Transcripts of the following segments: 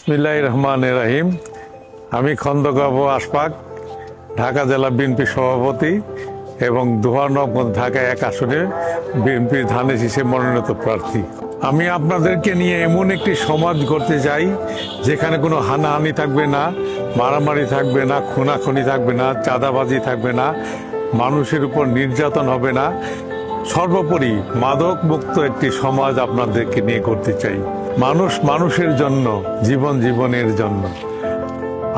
বিসমিল্লাহির রহমানির রহিম। আমি খন্দকার আবু আশফাক, ঢাকা জেলা বিএনপি সভাপতি এবং দোহার-নগর ঢাকা 1 আসনে বিএনপির ধানের শীষে মনোনীত প্রার্থী। আমি আপনাদেরকে নিয়ে এমন একটি সমাজ গড়তে চাই যেখানে কোনো হানাহানি থাকবে না, মারামারি থাকবে না, খুনাখুনি থাকবে না, চাঁদাবাজি থাকবে না, মানুষের উপর নির্যাতন হবে না। সর্বোপরি মাদক মুক্ত একটি সমাজ আপনাদেরকে নিয়ে করতে চাই। মানুষ মানুষের জন্য, জীবন জীবনের জন্য।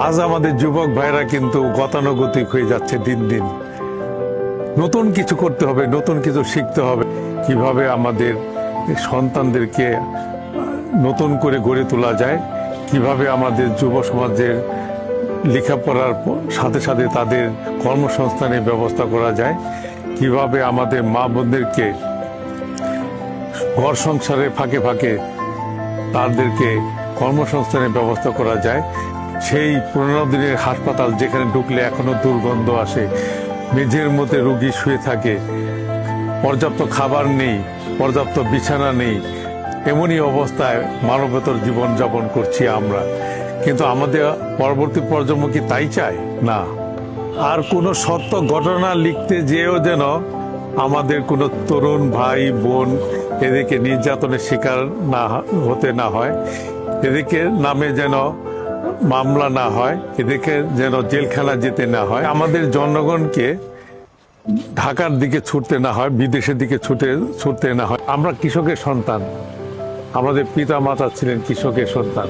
আজ আমাদের যুবক ভাইরা কিন্তু গতানুগতিক হয়ে যাচ্ছে দিন দিন। নতুন কিছু করতে হবে, নতুন কিছু শিখতে হবে। কিভাবে আমাদের সন্তানদেরকে নতুন করে গড়ে তোলা যায়, কিভাবে আমাদের যুব সমাজের লেখাপড়ার সাথে সাথে তাদের কর্মসংস্থানের ব্যবস্থা করা যায়, কিভাবে আমাদের মা বোনদেরকে ঘর সংসারের ফাঁকে ফাঁকে তাদেরকে কর্মসংস্থানের ব্যবস্থা করা যায়। সেই পুরোনো দিনের হাসপাতাল যেখানে ঢুকলে এখনো দুর্গন্ধ আসে, মেঝের মধ্যে রোগী শুয়ে থাকে, পর্যাপ্ত খাবার নেই, পর্যাপ্ত বিছানা নেই, এমনই অবস্থায় মানবতর জীবনযাপন করছি আমরা। কিন্তু আমাদের পরবর্তী প্রজন্ম কি তাই চায়? না। আর কোনো সত্য ঘটনা লিখতে যেও যেন আমাদের কোনো তরুণ ভাই বোন এদেরকে নির্যাতনের শিকার না হতে না হয়, এদেরকে নামে যেন মামলা না হয়, এদেরকে যেন জেলখানা যেতে না হয়, আমাদের জনগণকে ঢাকার দিকে ছুটতে না হয়, বিদেশের দিকে ছুটতে না হয়। আমরা কৃষকের সন্তান, আমাদের পিতা মাতা ছিলেন কৃষকের সন্তান।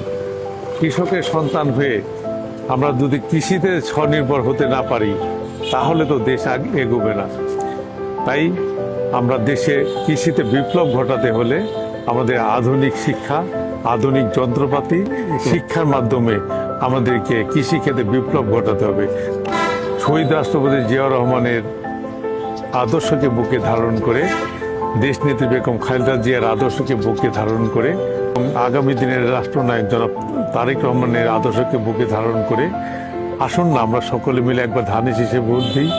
কৃষকের সন্তান হয়ে আমরা যদি কৃষিতে স্বনির্ভর হতে না পারি তাহলে তো দেশ এগোবে না। তাই আমরা দেশে কৃষিতে বিপ্লব ঘটাতে হলে আমাদের আধুনিক শিক্ষা, আধুনিক যন্ত্রপাতি, শিক্ষার মাধ্যমে আমাদেরকে কৃষিক্ষেত্রে বিপ্লব ঘটাতে হবে। শহীদ রাষ্ট্রপতি জিয়াউর রহমানের আদর্শকে বুকে ধারণ করে, দেশনেত্রী বেগম খালেদা জিয়ার আদর্শকে বুকে ধারণ করে এবং আগামী দিনের রাষ্ট্রনায়ক জনাব তারেক রহমানের আদর্শকে বুকে ধারণ করে আসুন না আমরা সকলে মিলে একবার ধানের শীষে ভোট দিই।